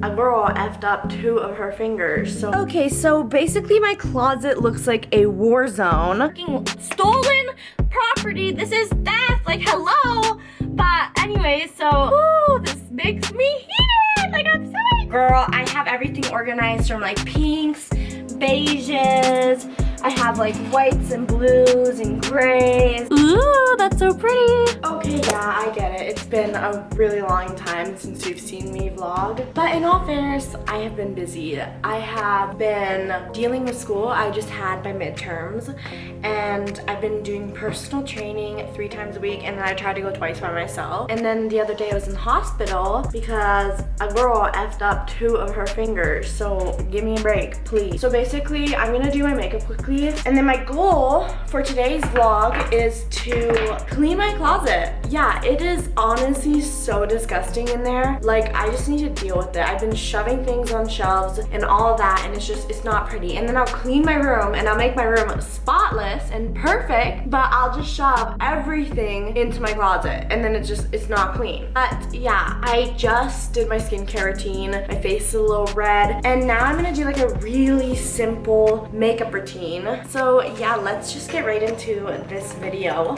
a girl effed up 2 of her fingers. So okay, so basically my closet looks like a war zone. Stolen property. This is theft. Like, hello. But anyway, so this makes me heated. Like, I'm sorry. Girl, I have everything organized from like pinks, beiges. I have like whites and blues and grays. Ooh, that's so pretty. Okay, yeah, I get it. It's been a really long time since you've seen me vlog. But in all fairness, I have been busy. I have been dealing with school. I just had my midterms. And I've been doing personal training 3 times a week. And then I tried to go twice by myself. And then the other day I was in the hospital because a girl effed up 2 of her fingers. So give me a break, please. So basically, I'm gonna do my makeup quickly. And then my goal for today's vlog is to clean my closet. Yeah, it is honestly so disgusting in there. Like, I just need to deal with it. I've been shoving things on shelves and all of that, and it's not pretty. And then I'll clean my room and I'll make my room spotless and perfect, but I'll just shove everything into my closet and then it's not clean. But yeah, I just did my skincare routine. My face is a little red, and now I'm gonna do like a really simple makeup routine. So yeah, let's just get right into this video.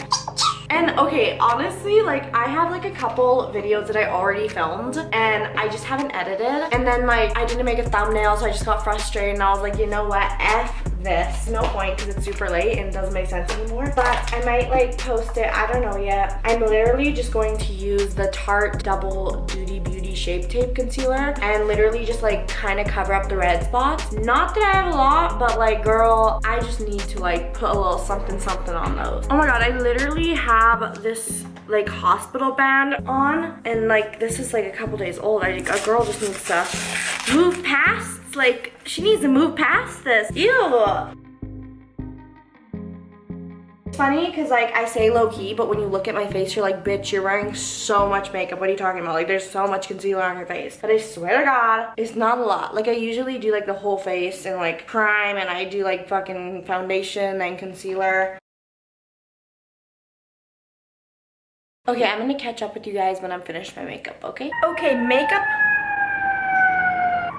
And okay, honestly, like I have like a couple videos that I already filmed and I just haven't edited. And then like I didn't make a thumbnail, so I just got frustrated and I was like, you know what, F this. No point because it's super late and it doesn't make sense anymore. But I might like post it, I don't know yet. I'm literally just going to use the Tarte Double Duty Beauty Shape Tape Concealer and literally just like kind of cover up the red spots. Not that I have a lot, but like girl, I just need to like put a little something on those. Oh my god, I literally have this like hospital band on and like this is like a couple days old. A girl just needs to move past, like she needs to move past this. Ew. It's funny because like I say low key, but when you look at my face, you're like, bitch, you're wearing so much makeup. What are you talking about? Like there's so much concealer on your face. But I swear to God, it's not a lot. Like I usually do like the whole face and like prime, and I do like fucking foundation and concealer. Okay, I'm gonna catch up with you guys when I'm finished my makeup, okay? Okay, makeup.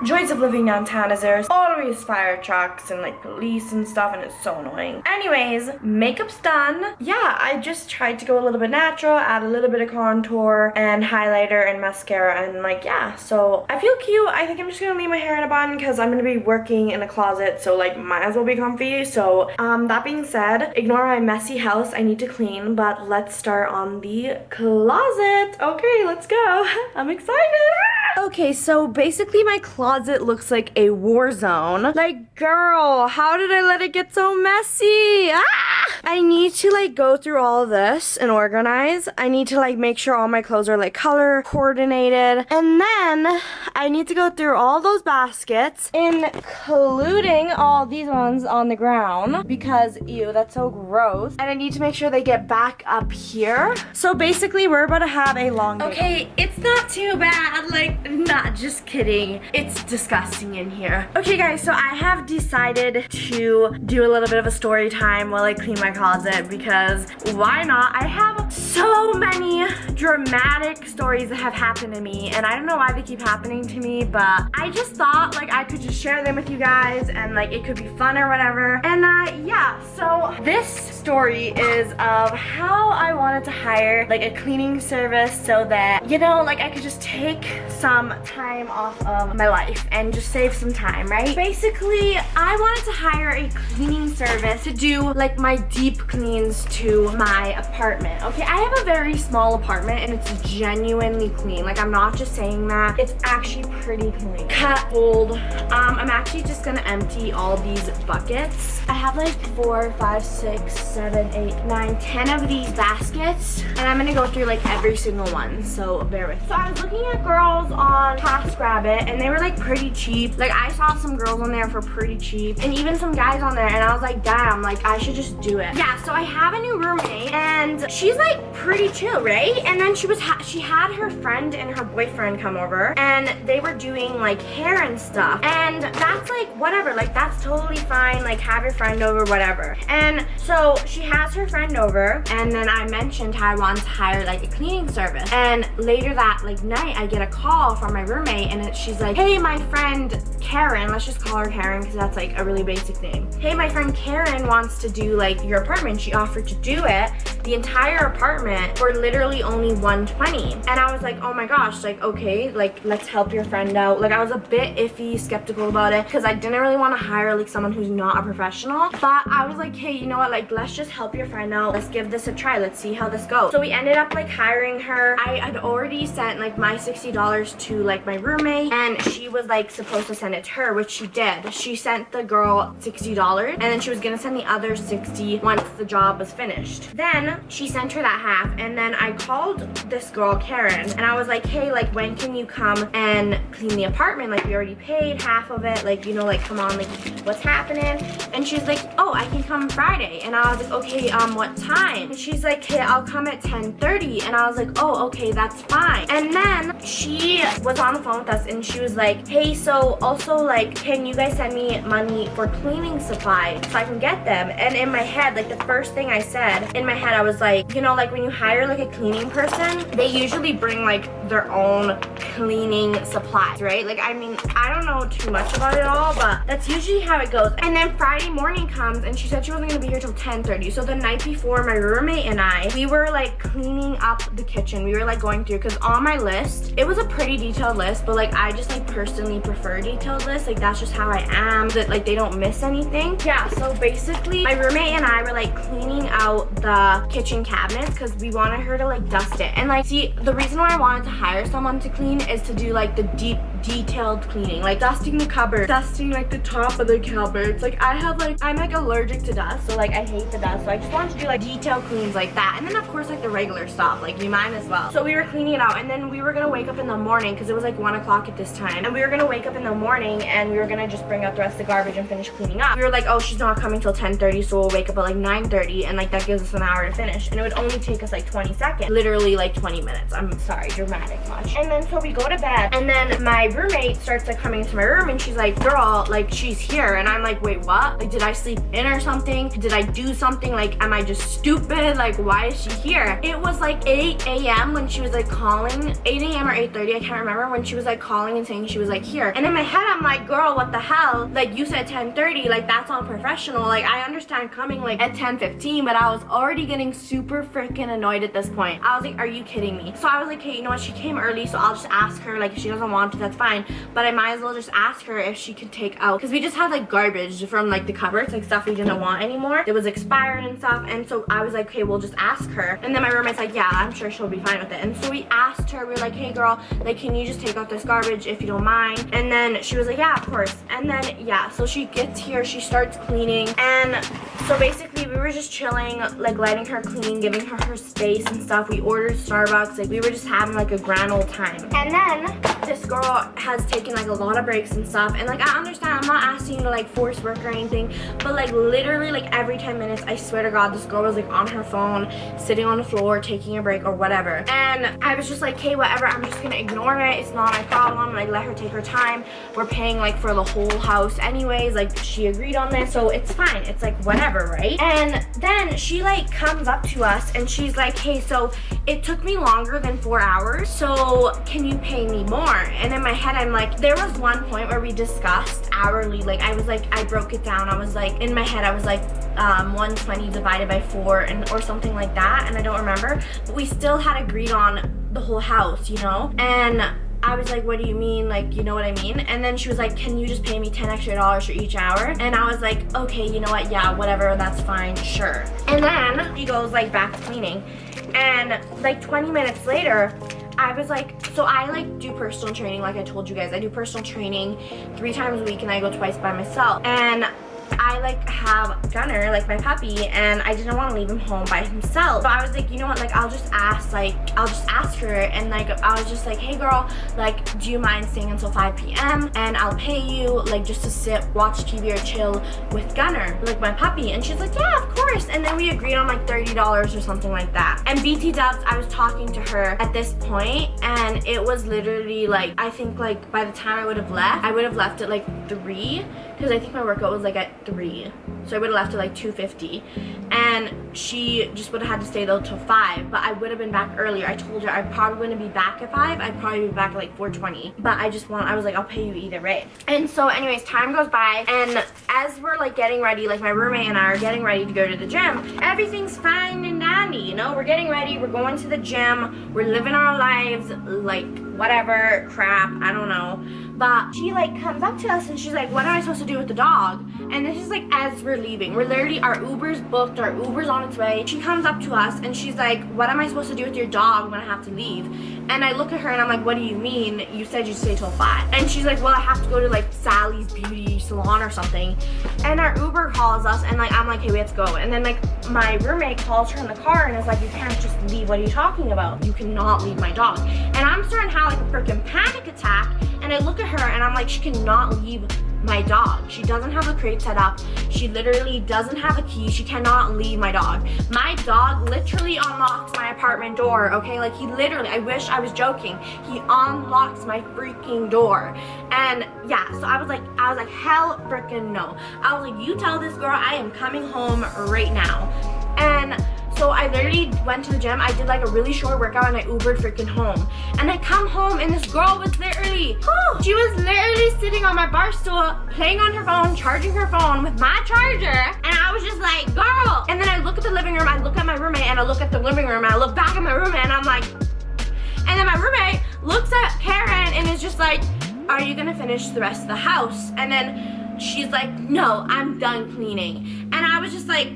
Joys of living downtown is there's always fire trucks and like police and stuff, and it's so annoying. Anyways, makeup's done. Yeah, I just tried to go a little bit natural, add a little bit of contour and highlighter and mascara, and like yeah, so I feel cute. I think I'm just gonna leave my hair in a bun because I'm gonna be working in a closet, so like might as well be comfy. So that being said, ignore my messy house. I need to clean, but let's start on the closet. Okay, let's go. I'm excited. Okay, so basically my closet looks like a war zone. Like, girl, how did I let it get so messy? I need to like go through all of this and organize. I need to like make sure all my clothes are like color coordinated. And then I need to go through all those baskets, including all these ones on the ground because ew, that's so gross. And I need to make sure they get back up here. So basically we're about to have a long day. Okay, it's not too bad. Like, not just kidding. It's disgusting in here. Okay guys, so I have decided to do a little bit of a story time while I clean my closet because why not? I have so many dramatic stories that have happened to me and I don't know why they keep happening to me, but I just thought like I could just share them with you guys and like it could be fun or whatever. And yeah, so this story is of how I wanted to hire like a cleaning service so that, you know, like I could just take some time off of my life and just save some time, right? Basically, I wanted to hire a cleaning service to do like my deep cleans to my apartment. Okay, I have a very small apartment and it's genuinely clean. Like I'm not just saying that, it's actually pretty clean. Cut, fold. I'm actually just gonna empty all these buckets. I have like 4, 5, 6, 7, 8, 9, 10 of these baskets and I'm gonna go through like every single one, so bear with me. So I was looking at girls on TaskRabbit and they were like pretty cheap. Like I saw some girls on there for pretty cheap and even some guys on there and I was like, damn, like I should just do it. Yeah, so I have a new roommate and she's like like pretty chill, right? And then she had her friend and her boyfriend come over, and they were doing like hair and stuff. And that's like whatever, like that's totally fine. Like have your friend over, whatever. And so she has her friend over, and then I mentioned how I wanted to hire like a cleaning service. And later that like night, I get a call from my roommate, and she's like, hey, my friend Karen, let's just call her Karen because that's like a really basic name. Hey, my friend Karen wants to do like your apartment. She offered to do it, the entire apartment, for literally only $120. And I was like, oh my gosh, like okay, like let's help your friend out. Like I was a bit iffy, skeptical about it because I didn't really want to hire like someone who's not a professional. But I was like, hey, you know what, like let's just help your friend out. Let's give this a try. Let's see how this goes. So we ended up like hiring her. I had already sent like my $60 to like my roommate, and she was like supposed to send it to her, which she did. She sent the girl $60, and then she was gonna send the other $60 once the job was finished. Then she sent her that half, and then I called this girl Karen, and I was like, hey, like when can you come and clean the apartment? Like we already paid half of it, like you know, like come on, like what's happening? And she's like, oh, I can come Friday. And I was like, okay, what time? And she's like, hey, I'll come at 10:30. And I was like, oh, okay, that's fine. And then she was on the phone with us, and she was like, hey, so also like can you guys send me money for cleaning supplies so I can get them? And in my head, like the first thing I said in my head, I was like, you know, like when you hire like a cleaning person, they usually bring like their own cleaning supplies, right? Like I mean, I don't know too much about it all, but that's usually how it goes. And then Friday morning comes, and she said she wasn't gonna be here till 10:30. So the night before, my roommate and I, we were like cleaning up the kitchen. We were like going through, because on my list, it was a pretty detailed list, but like I just like personally prefer detailed lists. Like that's just how I am, that like they don't miss anything. Yeah, so basically my roommate and I were like cleaning out the kitchen cabinets because we wanted her to like dust it. And like, see, the reason why I wanted to hire someone to clean is to do like the deep detailed cleaning, like dusting the cupboard, dusting like the top of the cupboards. Like I'm like allergic to dust, so like I hate the dust, so I just wanted to do like detailed cleans like that. And then of course like the regular stuff, like you might as well. So we were cleaning it out, and then we were gonna wake up in the morning because it was like 1 o'clock at this time, and we were gonna wake up in the morning and we were gonna just bring out the rest of the garbage and finish cleaning up. We were like, oh, she's not coming till 10:30, so we'll wake up at like 9:30, and like that gives us an hour to finish, and it would only take us like 20 seconds, literally like 20 minutes. I'm sorry, dramatic much. And then so we go to bed, and then my roommate starts like coming into my room, and she's like, girl, like she's here. And I'm like, wait, what? Like did I sleep in or something? Did I do something? Like am I just stupid? Like why is she here? It was like 8 a.m. when she was like calling, 8 a.m. or 8:30, I can't remember, when she was like calling and saying she was like here. And in my head I'm like, girl, what the hell? Like you said 10:30, like that's unprofessional. Like I understand coming like at 10:15, but I was already getting super freaking annoyed at this point. I was like, are you kidding me? So I was like, hey, you know what, she came early, so I'll just ask her, like if she doesn't want to, that's fine, but I might as well just ask her if she could take out, because we just had like garbage from like the cupboards, like stuff we didn't want anymore. It was expired and stuff, and so I was like, okay, we'll just ask her. And then my roommate's like, yeah, I'm sure she'll be fine with it. And so we asked her, we were like, hey girl, like can you just take out this garbage if you don't mind? And then she was like, yeah, of course. And then yeah, so she gets here, she starts cleaning, and so basically we were just chilling, like letting her clean, giving her space and stuff. We ordered Starbucks, like we were just having like a grand old time. And then this girl has taken like a lot of breaks and stuff, and like I understand, I'm not asking you to like force work or anything, but like literally like every 10 minutes, I swear to God, this girl was like on her phone, sitting on the floor, taking a break or whatever. And I was just like, hey, whatever, I'm just gonna ignore it, it's not my problem, like let her take her time. We're paying like for the whole house anyways, like she agreed on this, so it's fine, it's like whatever, right? And then she like comes up to us and she's like, hey, so it took me longer than 4 hours, so can you pay me more? And in my head I'm like, there was one point where we discussed hourly, like I was like, I broke it down, I was like, in my head I was like 120 divided by 4 and or something like that, and I don't remember, but we still had agreed on the whole house, you know? And I was like, what do you mean? Like, you know what I mean? And then she was like, can you just pay me $10 extra for each hour? And I was like, okay, you know what? Yeah, whatever, that's fine, sure. And then she goes like back to cleaning. And like 20 minutes later, I was like, so I like do personal training, like I told you guys. I do personal training 3 times a week, and I go twice by myself. And I like have Gunner, like my puppy, and I didn't want to leave him home by himself. So I was like, you know what, like I'll just ask her, and like I was just like, hey girl, like do you mind staying until 5 p.m. and I'll pay you like just to sit, watch TV or chill with Gunner, like my puppy. And she's like, yeah, of course. And then we agreed on like $30 or something like that. And BT Dubs, I was talking to her at this point, and it was literally like, I think like by the time I would have left at like 3, because I think my workout was like at 3, so I would have left at like 2:50, and she just would have had to stay though till 5, but I would have been back earlier. I told her I probably wouldn't be back at 5, I'd probably be back at like 4:20, but I was like, I'll pay you either way. And so anyways, time goes by, and as we're like getting ready, like my roommate and I are getting ready to go to the gym, everything's fine and dandy, you know, we're getting ready, we're going to the gym, we're living our lives, like whatever crap, I don't know. But she like comes up to us and she's like, what am I supposed to do with the dog? And this is like as we're leaving, we're literally, our Uber's booked, our Uber's on its way. She comes up to us and she's like, what am I supposed to do with your dog when I have to leave? And I look at her and I'm like, what do you mean? You said you'd stay till 5. And she's like, well, I have to go to like Sally's beauty salon or something. And our Uber calls us, and like I'm like, hey, we have to go. And then like my roommate calls her in the car and is like, you can't just leave, what are you talking about? You cannot leave my dog. And I'm starting to have like a freaking panic attack, and I look at her and I'm like, she cannot leave my dog. She doesn't have a crate set up. She literally doesn't have a key. She cannot leave my dog. My dog literally unlocks my apartment door, okay? Like he literally, I wish I was joking. He unlocks my freaking door. And yeah, so I was like, hell freaking no. I was like, you tell this girl I am coming home right now. And so I literally went to the gym. I did like a really short workout and I Ubered freaking home. And I come home and this girl was literally, she was literally sitting on my bar stool, playing on her phone, charging her phone with my charger. And I was just like, girl. And then I look at the living room, I look at my roommate, and I look at the living room, and I look back at my roommate, and I'm like, and then my roommate looks at Karen and is just like, are you gonna finish the rest of the house? And then she's like, no, I'm done cleaning. And I was just like,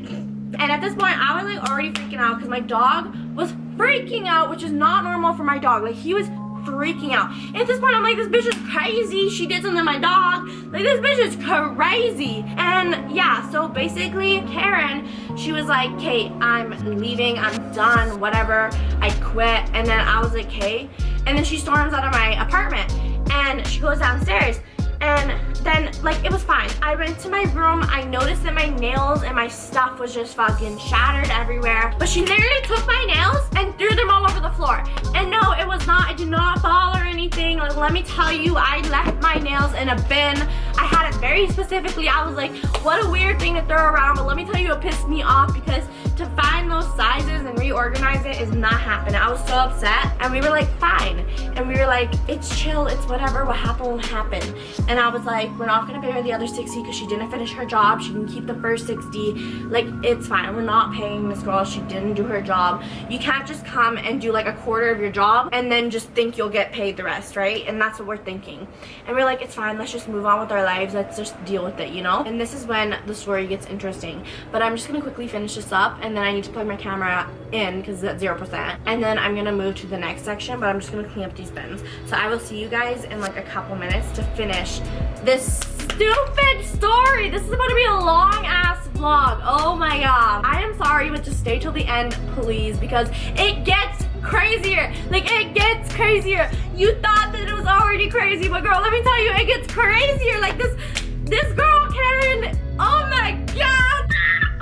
and at this point, I was like already freaking out because my dog was freaking out, which is not normal for my dog. Like he was freaking out. And at this point, I'm like, this bitch is crazy. She did something to my dog. Like this bitch is crazy. And yeah, so basically Karen, she was like, Kate, I'm leaving. I'm done, whatever. I quit. And then I was like, okay. And then she storms out of my apartment and she goes downstairs. And then, like, it was fine. I went to my room, I noticed that my nails and my stuff was just fucking shattered everywhere. But she literally took my nails and threw them all over the floor. And no, it was not, it did not fall or anything. Like, let me tell you, I left my nails in a bin. I had it very specifically. I was like, what a weird thing to throw around. But let me tell you, it pissed me off because to find those sizes and reorganize it is not happening. I was so upset. And we were like, fine. And we were like, it's chill, it's whatever, what happened will happen. And I was like, we're not gonna pay her the other 60 because she didn't finish her job. She can keep the first 60. Like, it's fine. We're not paying this girl. She didn't do her job. You can't just come and do like a quarter of your job and then just think you'll get paid the rest, right? And that's what we're thinking. And we're like, it's fine. Let's just move on with our lives. Let's just deal with it, you know? And this is when the story gets interesting. But I'm just gonna quickly finish this up, and then I need to plug my camera in because it's at 0%. And then I'm gonna move to the next section, but I'm just gonna clean up these bins. So I will see you guys in like a couple minutes to finish this stupid story. This is about to be a long ass vlog. Oh my god. I am sorry, but just stay till the end, please, because it gets crazier. Like, it gets crazier. You thought that it was already crazy, but girl, let me tell you, it gets crazier. Like this girl, Karen, oh my god.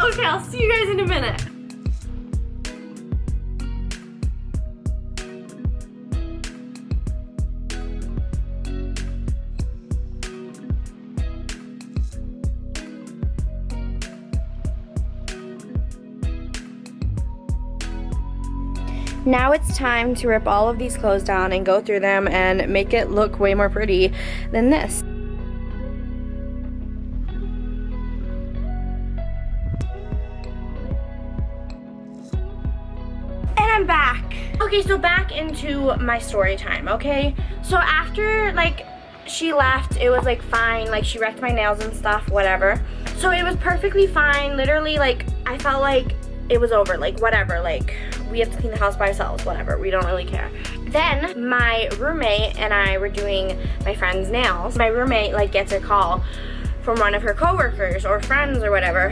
Okay, I'll see you guys in a minute. Now it's time to rip all of these clothes down and go through them and make it look way more pretty than this. And I'm back. Okay, so back into my story time, okay? So after, like, she left, it was like fine, like she wrecked my nails and stuff, whatever. So it was perfectly fine, literally, like, I felt like it was over, like whatever, like we have to clean the house by ourselves, whatever, we don't really care. Then my roommate and I were doing my friend's nails. My roommate like gets a call from one of her coworkers or friends or whatever.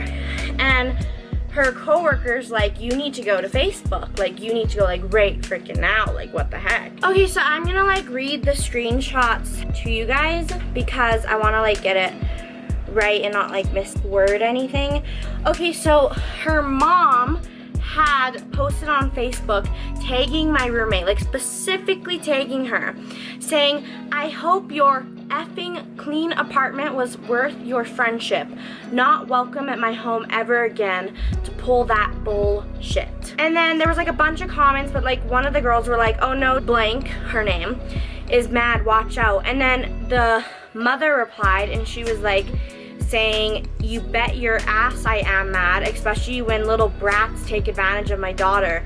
And her coworker's like, you need to go to Facebook. Like, you need to go like right freaking now. Like, what the heck? Okay, so I'm gonna like read the screenshots to you guys because I wanna like get it right and not like misword anything. Okay, so her mom had posted on Facebook tagging my roommate, like specifically tagging her, saying, I hope your effing clean apartment was worth your friendship. Not welcome at my home ever again to pull that bullshit. And then there was like a bunch of comments, but like one of the girls were like, oh no, blank, her name, is mad, watch out. And then the mother replied and she was like, saying, you bet your ass I am mad, especially when little brats take advantage of my daughter.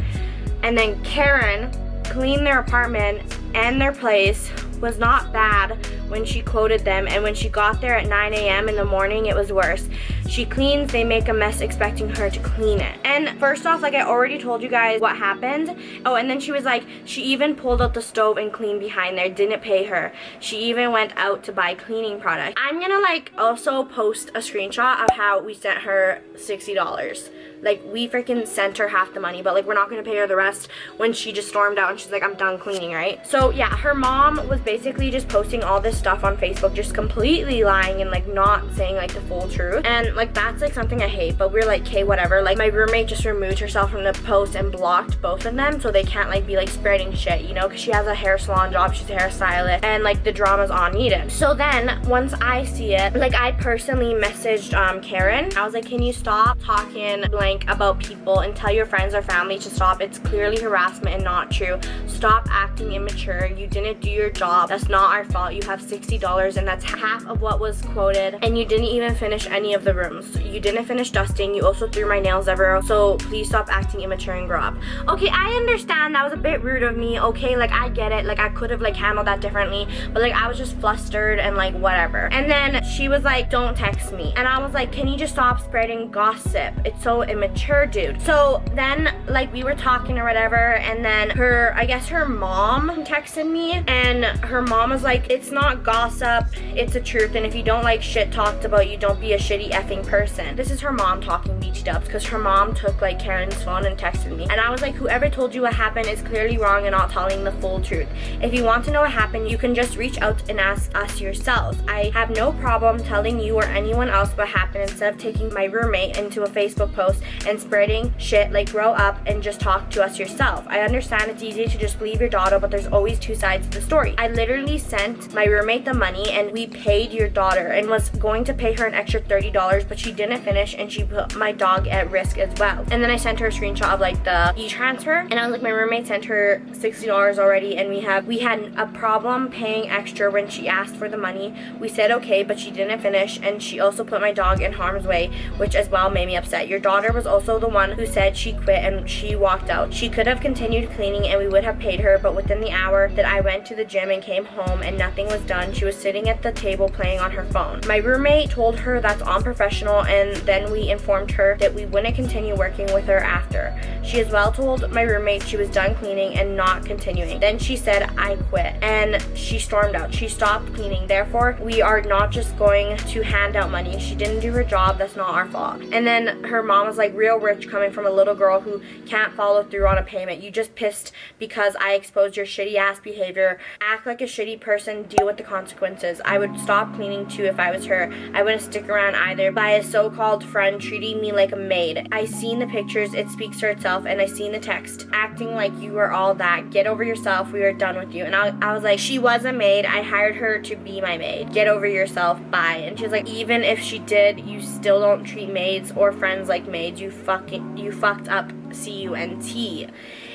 And then Karen cleaned their apartment and their place, was not bad when she quoted them, and when she got there at 9 a.m. in the morning, it was worse. She cleans, they make a mess expecting her to clean it. And first off, like I already told you guys what happened. Oh, and then she was like, she even pulled out the stove and cleaned behind there, didn't pay her. She even went out to buy cleaning products. I'm gonna like also post a screenshot of how we sent her $60. Like, we freaking sent her half the money, but like we're not gonna pay her the rest when she just stormed out and she's like, I'm done cleaning, right? So yeah, her mom was basically just posting all this stuff on Facebook, just completely lying and like not saying like the full truth. And like that's like something I hate, but we're like, okay, whatever. Like my roommate just removed herself from the post and blocked both of them so they can't like be like spreading shit, you know, because she has a hair salon job, she's a hairstylist, and like the drama's on needed. So then once I see it, like I personally messaged Karen. I was like, can you stop talking blank about people and tell your friends or family to stop? It's clearly harassment and not true. Stop acting immature. You didn't do your job. That's not our fault. You have $60 and that's half of what was quoted, and you didn't even finish any of the rooms. You didn't finish dusting. You also threw my nails everywhere, so please stop acting immature and grow up. Okay, I understand that was a bit rude of me. Okay, like I get it. Like I could have like handled that differently, but like I was just flustered and like whatever. And then she was like, don't text me. And I was like, can you just stop spreading gossip? It's so immature, dude. So then like we were talking or whatever, and then I guess her mom texted me, and her mom was like, it's not gossip, it's the truth, and if you don't like shit talked about you, don't be a shitty effing person. This is her mom talking BT dubs, because her mom took like Karen's phone and texted me, and I was like, whoever told you what happened is clearly wrong and not telling the full truth. If you want to know what happened, you can just reach out and ask us yourselves. I have no problem telling you or anyone else what happened instead of taking my roommate into a Facebook post and spreading shit. Like, grow up and just talk to us yourself. I understand it's easy to just believe your daughter, but there's always two sides to the story. I literally sent my roommate the money and we paid your daughter and was going to pay her an extra $30, but she didn't finish and she put my dog at risk as well. And then I sent her a screenshot of like the e-transfer, and I was like, my roommate sent her $60 already, and we had a problem paying extra when she asked for the money. We said okay, but she didn't finish, and she also put my dog in harm's way, which as well made me upset. Your daughter was also the one who said she quit and she walked out. She could have continued cleaning and we would have paid her, but within the hour that I went to the gym and came home and nothing was done, she was sitting at the table playing on her phone. My roommate told her that's unprofessional, and then we informed her that we wouldn't continue working with her after. She as well told my roommate she was done cleaning and not continuing. Then she said, I quit, and she stormed out. She stopped cleaning. Therefore, we are not just going to hand out money. She didn't do her job. That's not our fault. And then her mom was like, real rich coming from a little girl who can't follow through on a payment. You just pissed because I exposed your shitty ass behavior. Act like a shitty person. Deal with the consequences. I would stop cleaning too if I was her. I wouldn't stick around either by a so-called friend treating me like a maid. I seen the pictures. It speaks for itself, and I seen the text acting like you were all that. Get over yourself. We are done with you. And I was like, she was a maid. I hired her to be my maid. Get over yourself. Bye. And she's like, even if she did, you still don't treat maids or friends like maids. You fucked up. C-U-N-T.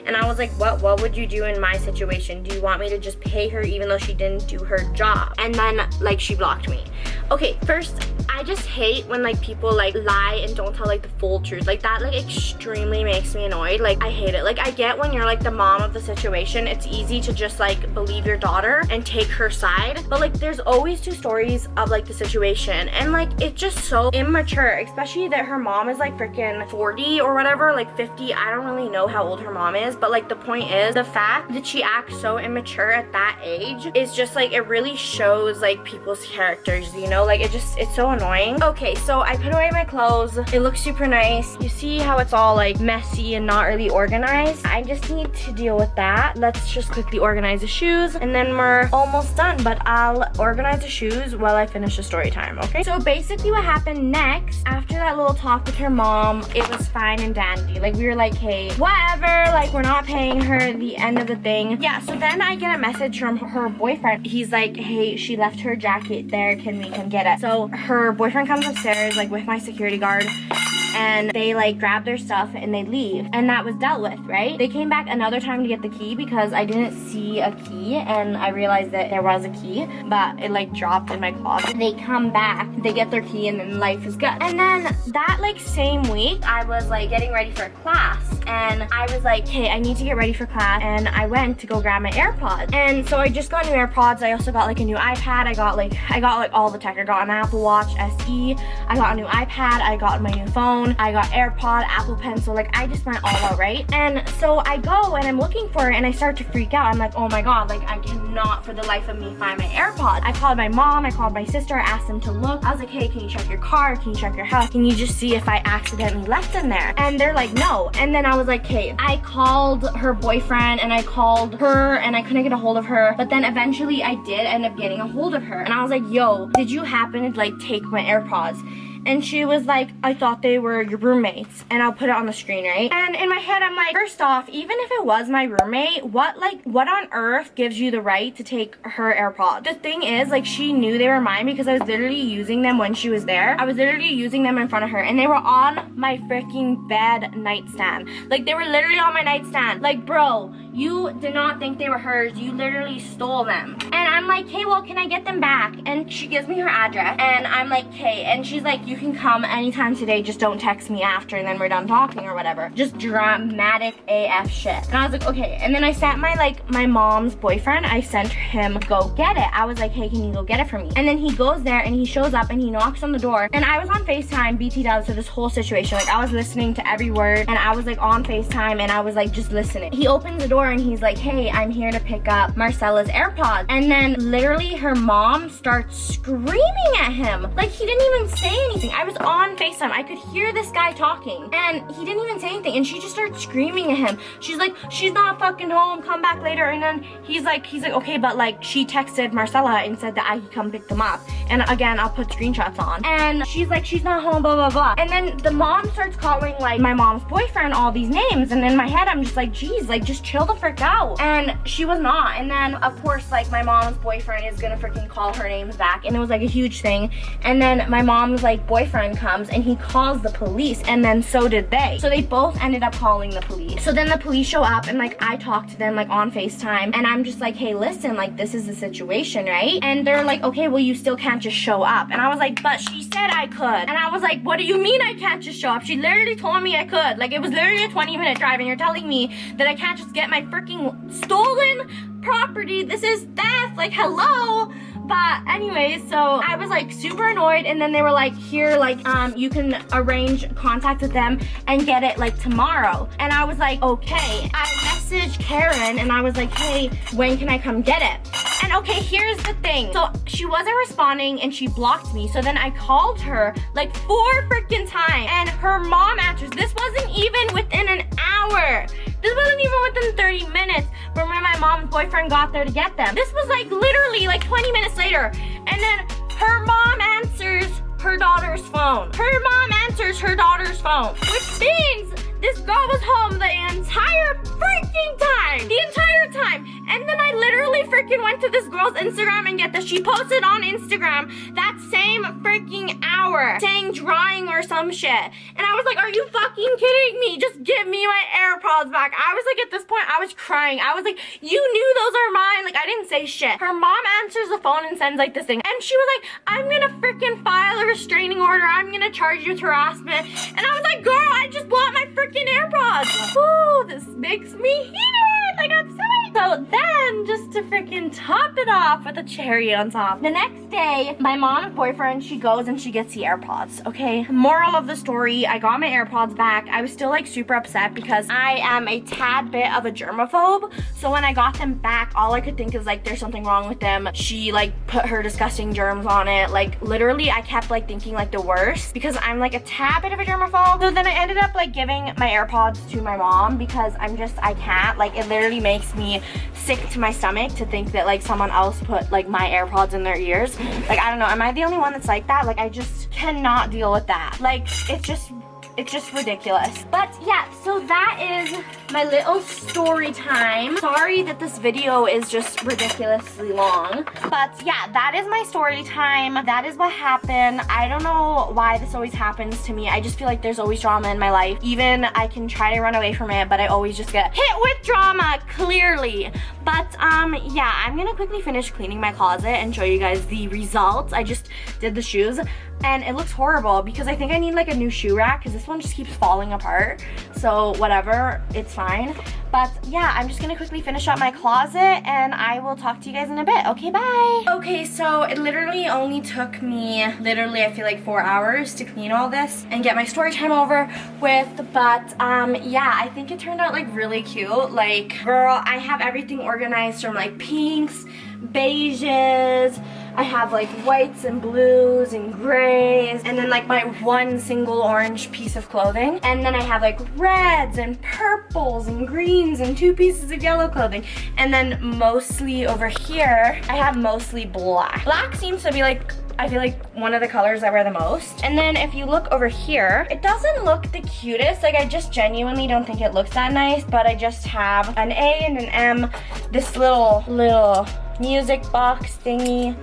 And I was like, what would you do in my situation? Do you want me to just pay her even though she didn't do her job? And then like she blocked me. Okay, first, I just hate when like people like lie and don't tell like the full truth. Like that like extremely makes me annoyed. Like I hate it. Like I get when you're like the mom of the situation, it's easy to just like believe your daughter and take her side. But like there's always two stories of like the situation, and like it's just so immature, especially that her mom is like freaking 40 or whatever, like 50. I don't really know how old her mom is, but like the point is the fact that she acts so immature at that age is just like, it really shows like people's characters, you know? Like it's so annoying. Okay, so I put away my clothes. It looks super nice. You see how it's all like messy and not really organized? I just need to deal with that. Let's just quickly organize the shoes and then we're almost done, but I'll organize the shoes while I finish the story time, okay? So basically what happened next, after that little talk with her mom, it was fine and dandy. Like we were like, hey, whatever, like we're not paying her the end of the thing. Yeah, so then I get a message from her boyfriend. He's like, hey, she left her jacket there, can we come get it? So her boyfriend comes upstairs like with my security guard, and they like grab their stuff and they leave, and that was dealt with, right? They came back another time to get the key because I didn't see a key, and I realized that there was a key, but it like dropped in my closet. They come back, they get their key, and then life is good. And then that like same week, I was like getting ready for class, and I was like, hey, I need to get ready for class, and I went to go grab my AirPods. And so I just got new AirPods. I also got like a new iPad. I got like all the tech. I got an Apple Watch SE. I got a new iPad. I got my new phone. I got AirPod, Apple Pencil, like I just went all out, right? And so I go and I'm looking for it and I start to freak out. I'm like, oh my God, like I cannot for the life of me find my AirPods. I called my mom, I called my sister, I asked them to look. I was like, hey, can you check your car? Can you check your house? Can you just see if I accidentally left them there? And they're like, no. And then I was like, hey, I called her boyfriend and I called her and I couldn't get a hold of her. But then eventually I did end up getting a hold of her. And I was like, yo, did you happen to like take my AirPods? And she was like, I thought they were your roommates. And I'll put it on the screen, right? And in my head, I'm like, first off, even if it was my roommate, what on earth gives you the right to take her AirPods? The thing is, like, she knew they were mine because I was literally using them when she was there. I was literally using them in front of her, and they were on my freaking bed nightstand. Like, they were literally on my nightstand. Like, bro, you did not think they were hers. You literally stole them. And I'm like, hey, well, can I get them back? And she gives me her address, and I'm like, hey. And she's like, you can come anytime today, just don't text me after and then we're done talking or whatever. Just dramatic AF shit. And I was like, okay. And then I sent my mom's boyfriend, I sent him go get it. I was like, hey, can you go get it for me? And then he goes there and he shows up and he knocks on the door, and I was on FaceTime BT-dubs to this whole situation. Like, I was listening to every word, and I was like on FaceTime and I was like just listening. He opens the door and he's like, hey, I'm here to pick up Marcella's AirPods. And then literally her mom starts screaming at him. Like, he didn't even say anything. I was on FaceTime. I could hear this guy talking and he didn't even say anything, and she just started screaming at him. She's like, she's not fucking home, come back later. And then he's like, okay, but like she texted Marcella and said that I could come pick them up. And again, I'll put screenshots on. And she's like, she's not home, blah, blah, blah. And then the mom starts calling like my mom's boyfriend all these names, and in my head, I'm just like, geez, like just chill the frick out. And she was not. And then of course, like my mom's boyfriend is gonna freaking call her names back, and it was like a huge thing. And then my mom's like boyfriend comes and he calls the police, and then so did they. So they both ended up calling the police. So then the police show up and like I talk to them like on FaceTime, and I'm just like, hey, listen, like this is the situation, right? And they're like, okay, well, you still can't just show up. And I was like, but she said I could. And I was like, what do you mean I can't just show up? She literally told me I could. Like, it was literally a 20-minute drive, and you're telling me that I can't just get my freaking stolen property. This is theft. Like, hello. But anyways, so I was like super annoyed, and then they were like, here, like you can arrange contact with them and get it like tomorrow. And I was like, okay. I messaged Karen and I was like, hey, when can I come get it? And okay, here's the thing. So she wasn't responding and she blocked me. So then I called her like 4 freaking times, and her mom answers. This wasn't even within an hour. This wasn't even within 30 minutes from when my mom's boyfriend got there to get them. This was like literally like 20 minutes later. And then her mom answers her daughter's phone. Her mom answers her daughter's phone, which means this girl was home the entire freaking time. The entire time. And then I literally freaking went to this girl's Instagram, and get this, she posted on Instagram that same freaking hour saying drawing or some shit. And I was like, are you fucking kidding me? Just give me my AirPods back. I was like, at this point, I was crying. I was like, you knew those are mine. Like, I didn't say shit. Her mom answers the phone and sends like this thing. And she was like, I'm gonna freaking file a restraining order. I'm gonna charge you with harassment. And I was like, girl, I just want my freaking AirPods. Ooh, this makes me heated. Like, I'm so excited. So then, just to freaking top it off with a cherry on top, the next day, my mom's boyfriend, she goes and she gets the AirPods, okay? Moral of the story, I got my AirPods back. I was still like super upset because I am a tad bit of a germaphobe. So when I got them back, all I could think is like, there's something wrong with them. She like put her disgusting germs on it. Like literally, I kept like thinking like the worst because I'm like a tad bit of a germaphobe. So then I ended up like giving my AirPods to my mom because I can't. Like it literally makes me sick to my stomach to think that like someone else put like my AirPods in their ears. Like I don't know, am I the only one that's like that? Like I just cannot deal with that. Like it's just ridiculous. But yeah, so that is my little story time. Sorry that this video is just ridiculously long. But yeah, that is my story time. That is what happened. I don't know why this always happens to me. I just feel like there's always drama in my life. Even I can try to run away from it, but I always just get hit with drama, clearly. But yeah, I'm gonna quickly finish cleaning my closet and show you guys the results. I just did the shoes and it looks horrible because I think I need like a new shoe rack because this one just keeps falling apart. So whatever, it's fine. But yeah, I'm just gonna quickly finish up my closet and I will talk to you guys in a bit. Okay, bye. Okay, so it literally only took me, I feel like 4 hours to clean all this and get my story time over with. But yeah, I think it turned out like really cute. Like, girl, I have everything organized from like pinks, beiges, I have like whites and blues and grays, and then like my one single orange piece of clothing. And then I have like reds and purples and greens and 2 pieces of yellow clothing. And then mostly over here, I have mostly black. Black seems to be like, I feel like one of the colors I wear the most. And then if you look over here, it doesn't look the cutest. Like I just genuinely don't think it looks that nice, but I just have an A and an M, this little music box thingy.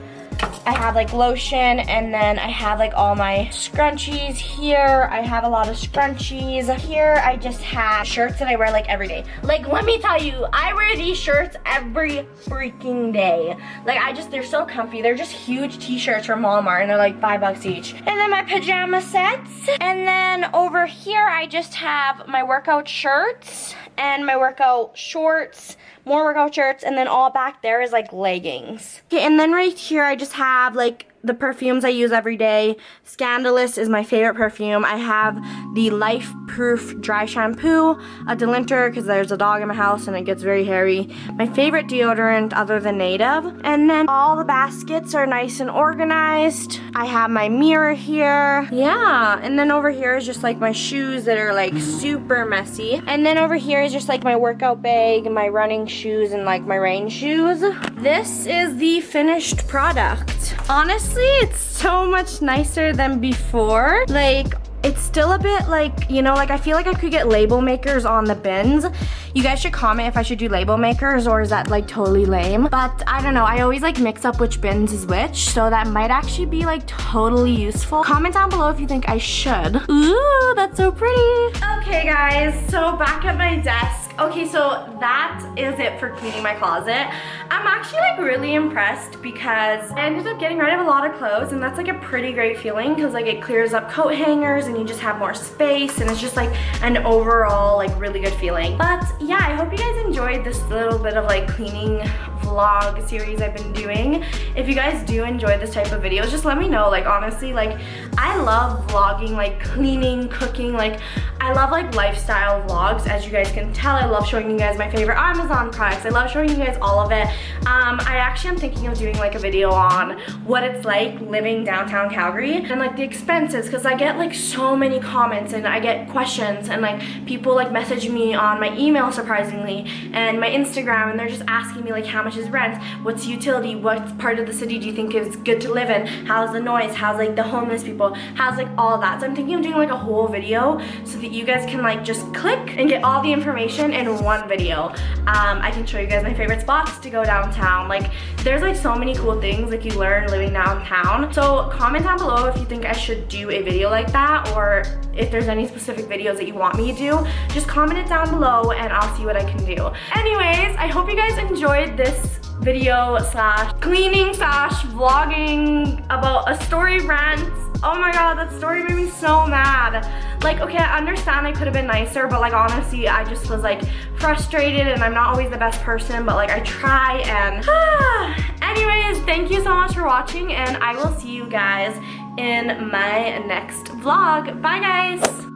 I have like lotion, and then I have like all my scrunchies here. I have a lot of scrunchies. Here I just have shirts that I wear like every day. Like let me tell you, I wear these shirts every freaking day. Like they're so comfy. They're just huge t-shirts from Walmart and they're like $5 each. And then my pajama sets. And then over here I just have my workout shirts and my workout shorts, more workout shirts, and then all back there is like leggings. Okay, and then right here I just have like the perfumes I use every day. Scandalous is my favorite perfume. I have the Life Proof dry shampoo, a delinter because there's a dog in my house and it gets very hairy. My favorite deodorant other than Native. And then all the baskets are nice and organized. I have my mirror here. Yeah, and then over here is just like my shoes that are like super messy. And then over here is just like my workout bag, my running shoes, and like my rain shoes. This is the finished product. Honestly, it's so much nicer than before. Like, it's still a bit like, you know, like I feel like I could get label makers on the bins. You guys should comment if I should do label makers or is that like totally lame. But I don't know, I always like mix up which bins is which, so that might actually be like totally useful. Comment down below if you think I should. Ooh, that's so pretty. Okay guys, so back at my desk. Okay, so that is it for cleaning my closet. I'm actually like really impressed because I ended up getting rid of a lot of clothes, and that's like a pretty great feeling because like it clears up coat hangers and you just have more space, and it's just like an overall like really good feeling. But yeah, I hope you guys enjoyed this little bit of like cleaning vlog series I've been doing. If you guys do enjoy this type of videos, just let me know. Like honestly, like I love vlogging, like cleaning, cooking, like I love like lifestyle vlogs. As you guys can tell, I love showing you guys my favorite Amazon products. I love showing you guys all of it. I actually am thinking of doing like a video on what it's like living downtown Calgary and like the expenses, because I get like so many comments and I get questions, and like people like message me on my email surprisingly and my Instagram, and they're just asking me like how much is rent, what's utility, what part of the city do you think is good to live in, how's the noise, how's like the homeless people, how's like all that. So I'm thinking of doing like a whole video so that you guys can like just click and get all the information in one video. I can show you guys my favorite spots to go downtown. Like there's like so many cool things like you learn living downtown. So comment down below if you think I should do a video like that, or if there's any specific videos that you want me to do. Just comment it down below and I'll see what I can do. Anyways, I hope you guys enjoyed this video slash cleaning slash vlogging about a story rant Oh my god, that story made me so mad. Like, okay, I understand I could have been nicer, but like honestly, I just was like frustrated and I'm not always the best person, but like I try and anyways, thank you so much for watching and I will see you guys in my next vlog. Bye guys.